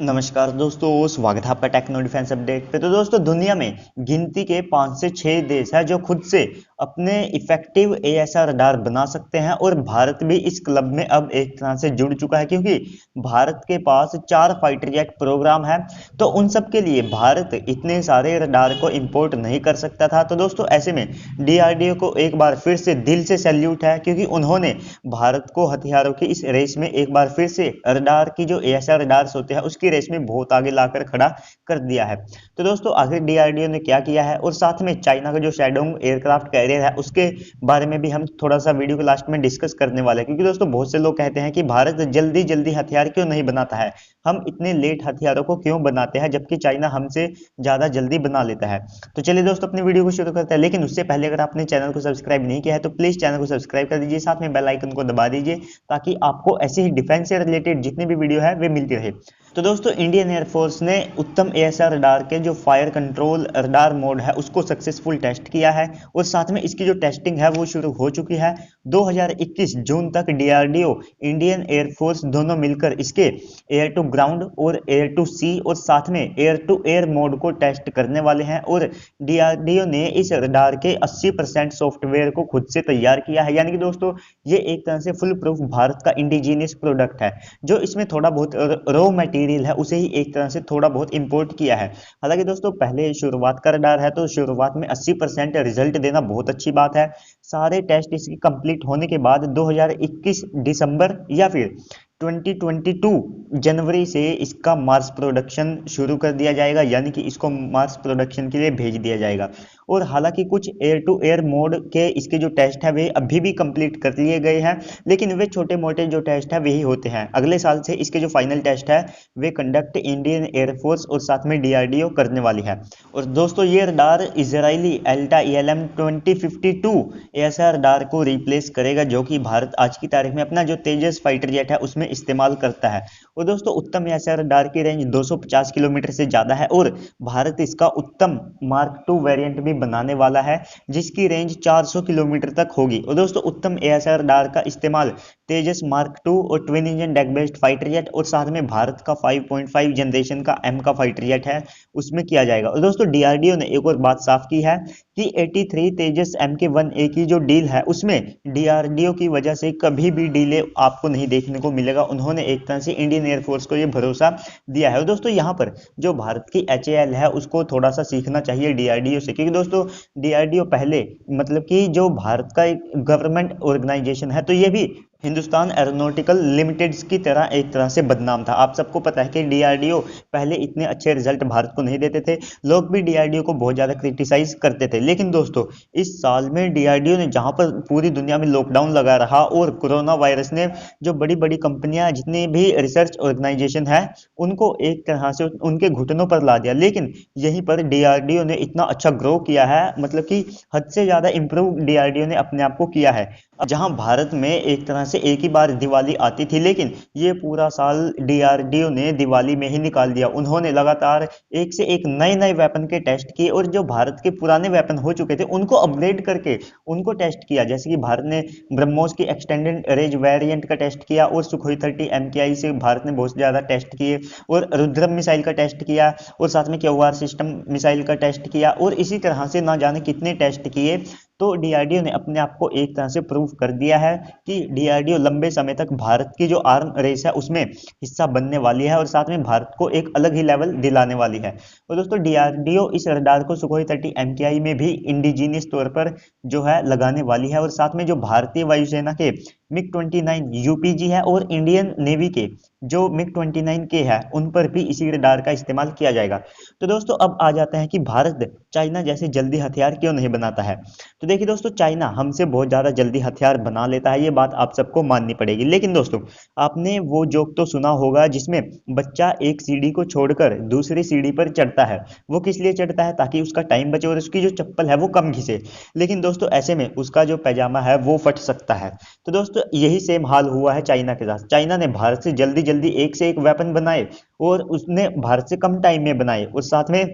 नमस्कार दोस्तों, स्वागत है आपका टेक्नो डिफेंस अपडेट पे। तो दोस्तों, दुनिया में गिनती के 5 से 6 देश है जो खुद से अपने इफेक्टिव एएसआर रडार बना सकते हैं और भारत भी इस क्लब में अब एक तरह से जुड़ चुका है, क्योंकि भारत के पास 4 फाइटर जेट प्रोग्राम है। तो उन सब के लिए भारत इतने सारे रडार को इंपोर्ट नहीं कर सकता था। तो दोस्तों, ऐसे में डीआरडीओ को एक बार फिर से दिल से सैल्यूट है, क्योंकि उन्होंने भारत को हथियारों की इस रेस में एक बार फिर से रडार की जो एएसआर रडार्स होते हैं उसकी रेस में बहुत आगे लाकर खड़ा कर दिया है। तो दोस्तों, आखिर डीआरडीओ ने क्या किया है और साथ में चाइना का जो शैडोंग एयरक्राफ्ट कैरियर है उसके बारे में भी हम थोड़ा सा वीडियो के लास्ट में डिस्कस करने वाले हैं, क्योंकि दोस्तों बहुत से लोग कहते हैं कि भारत जल्दी जल्दी हथियार क्यों नहीं बनाता है, हम इतने लेट हथियारों को क्यों बनाते हैं जबकि चाइना हमसे ज्यादा जल्दी बना लेता है। तो चलिए दोस्तों, अपनी वीडियो को शुरू करते हैं, लेकिन उससे पहले अगर आपने चैनल को सब्सक्राइब नहीं किया है तो प्लीज चैनल को सब्सक्राइब कर दीजिए, साथ में बेल आइकन को दबा दीजिए ताकि आपको ऐसे ही डिफेंस से रिलेटेड जितनी भी वीडियो है वे मिलती रहे। तो दोस्तों, इंडियन एयरफोर्स ने उत्तम एएसआर रडार के जो फायर कंट्रोल रडार मोड है उसको सक्सेसफुल टेस्ट किया है और साथ में इसकी जो टेस्टिंग है वो शुरू हो चुकी है। 2021 जून तक डीआरडीओ, इंडियन एयरफोर्स दोनों मिलकर इसके एयर टू ग्राउंड और एयर टू सी और साथ में एयर टू एयर मोड को टेस्ट करने वाले हैं। और डीआरडीओ ने इस रडार के 80% सॉफ्टवेयर को खुद से तैयार किया है, यानी कि दोस्तों ये एक तरह से फुल प्रूफ भारत का इंडिजीनियस प्रोडक्ट है। जो इसमें थोड़ा बहुत रॉ मटेरियल है उसे ही एक तरह से थोड़ा बहुत इंपोर्ट किया है। हालांकि दोस्तों पहले शुरुआत का रडार है तो शुरुआत में 80% रिजल्ट देना बहुत अच्छी बात है। सारे टेस्ट इसके कंप्लीट होने के बाद 2021 दिसंबर या फिर 2022 जनवरी से इसका मार्स प्रोडक्शन शुरू कर दिया जाएगा, यानी कि इसको मार्स प्रोडक्शन के लिए भेज दिया जाएगा। और हालांकि कुछ एयर टू एयर मोड के इसके जो टेस्ट है वे अभी भी कंप्लीट कर लिए गए हैं, लेकिन वे छोटे मोटे जो टेस्ट है वही होते हैं। अगले साल से इसके जो फाइनल टेस्ट है वे कंडक्ट इंडियन एयरफोर्स और साथ में डीआरडीओ करने वाली है। और दोस्तों, ये radar Israeli Elta ELM 2052 ASR radar को रिप्लेस करेगा, जो कि भारत आज की तारीख में अपना जो तेजस फाइटर जेट है उसमें इस्तेमाल करता है। और दोस्तों, उत्तम एएसआर रडार की रेंज 250 किलोमीटर से ज्यादा है और भारत इसका उत्तम मार्क 2 वेरिएंट भी बनाने वाला है जिसकी रेंज 400 किलोमीटर तक होगी। और दोस्तों, उत्तम एएसआर रडार का इस्तेमाल तेजस मार्क 2 और twin engine deck based fighter jet और साथ में भारत का 5.5 जनरेशन का M का फाइटर जेट है उसमें किया जाएगा। और दोस्तों, डीआरडीओ ने एक और बात साफ की है कि 83 तेजस MK1A की जो डील है उसमें डीआरडीओ की वजह से कभी भी डिले आपको नहीं देखने को मिलेगा। उन्होंने एक तरह से इंडियन एयरफोर्स को ये भरोसा दिया है। और दोस्तों, यहाँ पर जो भारत की HAL है उसको थोड़ा सा सीखना चाहिए डीआरडीओ से, क्योंकि दोस्तों डीआरडीओ पहले मतलब कि जो भारत का एक गवर्नमेंट ऑर्गेनाइजेशन है तो ये भी हिंदुस्तान एरोनॉटिकल लिमिटेड की तरह एक तरह से बदनाम था। आप सबको पता है कि डीआरडीओ पहले इतने अच्छे रिजल्ट भारत को नहीं देते थे, लोग भी डीआरडीओ को बहुत ज्यादा क्रिटिसाइज करते थे। लेकिन दोस्तों, इस साल में डीआरडीओ ने जहां पर पूरी दुनिया में लॉकडाउन लगा रहा और कोरोना वायरस ने जो बड़ी बड़ी कंपनियां जितनी भी रिसर्च ऑर्गेनाइजेशन है उनको एक तरह से उनके घुटनों पर ला दिया, लेकिन यहीं पर डीआरडीओ ने इतना अच्छा ग्रो किया है, मतलब कि हद से ज्यादा इंप्रूव डीआरडीओ ने अपने आप को किया है। जहां भारत में एक तरह से एक ही बार दिवाली आती थी, लेकिन ये पूरा साल डीआरडीओ ने दिवाली में ही निकाल दिया। उन्होंने लगातार एक से एक नए नए वेपन के टेस्ट किए और जो भारत के पुराने वेपन हो चुके थे उनको अपग्रेड करके उनको टेस्ट किया। जैसे कि भारत ने ब्रह्मोस की एक्सटेंडेड रेंज वेरिएंट का टेस्ट किया और सुखोई 30 MKI से भारत ने बहुत ज्यादा टेस्ट किए और रुद्रम मिसाइल का टेस्ट किया और साथ में क्यूआर सिस्टम मिसाइल का टेस्ट किया और इसी तरह से ना जाने कितने टेस्ट किए। तो डीआरडीओ ने अपने आप को एक तरह से प्रूव कर दिया है कि डीआरडीओ लंबे समय तक भारत की जो आर्म रेस है उसमें हिस्सा बनने वाली है और साथ में भारत को एक अलग ही लेवल दिलाने वाली है। और दोस्तों, डीआरडीओ इस रडार को सुखोई 30 MKI में भी इंडिजीनियस तौर पर जो है लगाने वाली है और साथ में जो भारतीय वायुसेना के MiG-29 UPG है और इंडियन नेवी के जो MiG-29 के है उन पर भी इसी रडार का इस्तेमाल किया जाएगा। तो दोस्तों, अब आ जाते हैं कि भारत चाइना जैसे जल्दी हथियार क्यों नहीं बनाता है। तो देखिए दोस्तों, चाइना हमसे बहुत ज्यादा जल्दी हथियार बना लेता है, ये बात आप सबको माननी पड़ेगी। लेकिन दोस्तों, आपने वो जोक तो सुना होगा जिसमें बच्चा एक सीढ़ी को छोड़कर दूसरी सीढ़ी पर चढ़ता है। वो किस लिए चढ़ता है? ताकि उसका टाइम बचे और उसकी जो चप्पल है वो कम घिसे। लेकिन दोस्तों, ऐसे में उसका जो पैजामा है वो फट सकता है। तो दोस्तों, यही सेम हाल हुआ है चाइना के साथ। चाइना ने भारत से जल्दी जल्दी एक से एक वेपन बनाए और उसने भारत से कम टाइम में बनाए और साथ में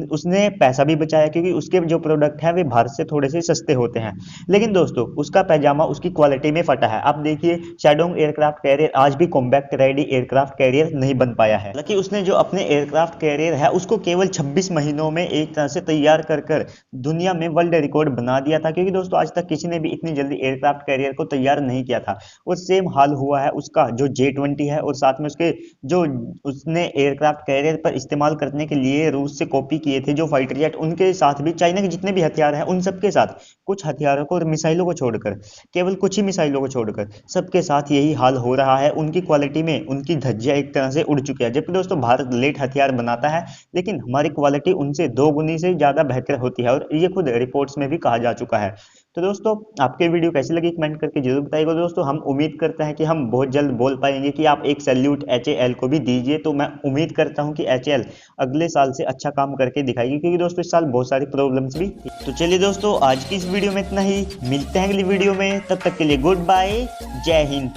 उसने पैसा भी बचाया, क्योंकि उसके जो प्रोडक्ट है वे भारत से थोड़े से सस्ते होते हैं। लेकिन दोस्तों उसका पैजामा उसकी क्वालिटी में फटा है। आप देखिए शैडोंग एयरक्राफ्ट कैरियर आज भी कॉम्बैक्ट रेडी एयरक्राफ्ट कैरियर नहीं बन पाया है। हालांकि उसने जो अपने एयरक्राफ्ट कैरियर है उसको केवल 26 महीनों में एक तरह से तैयार कर दुनिया में वर्ल्ड रिकॉर्ड बना दिया था, क्योंकि दोस्तों आज तक किसी ने भी इतनी जल्दी एयरक्राफ्ट कैरियर को तैयार नहीं किया था। और सेम हाल हुआ है उसका जो J-20 है, और साथ में उसके जो उसने एयरक्राफ्ट कैरियर पर इस्तेमाल करने के लिए रूस से कॉपी किए थे जो फाइटर जेट, उनके साथ भी चाइना के जितने भी हथियार हैं उन सबके साथ, कुछ हथियारों को और मिसाइलों को छोड़कर, केवल कुछ ही मिसाइलों को छोड़कर सबके साथ यही हाल हो रहा है। उनकी क्वालिटी में उनकी धज्जियां एक तरह से उड़ चुकी है। जबकि दोस्तों भारत लेट हथियार बनाता है, लेकिन हमारी क्वालिटी उनसे 2 गुनी से ज्यादा बेहतर होती है, और ये खुद रिपोर्ट्स में भी कहा जा चुका है। तो दोस्तों आपके वीडियो कैसी लगी कमेंट करके जरूर बताइएगा। दोस्तों हम उम्मीद करते हैं कि हम बहुत जल्द बोल पाएंगे कि आप एक सैल्यूट HAL को भी दीजिए। तो मैं उम्मीद करता हूं कि HAL अगले साल से अच्छा काम करके दिखाएगी, क्योंकि दोस्तों इस साल बहुत सारी प्रॉब्लम्स भी थी। तो चलिए दोस्तों आज की इस वीडियो में इतना ही, मिलते हैं अगली वीडियो में, तब तक के लिए गुड बाय, जय हिंद।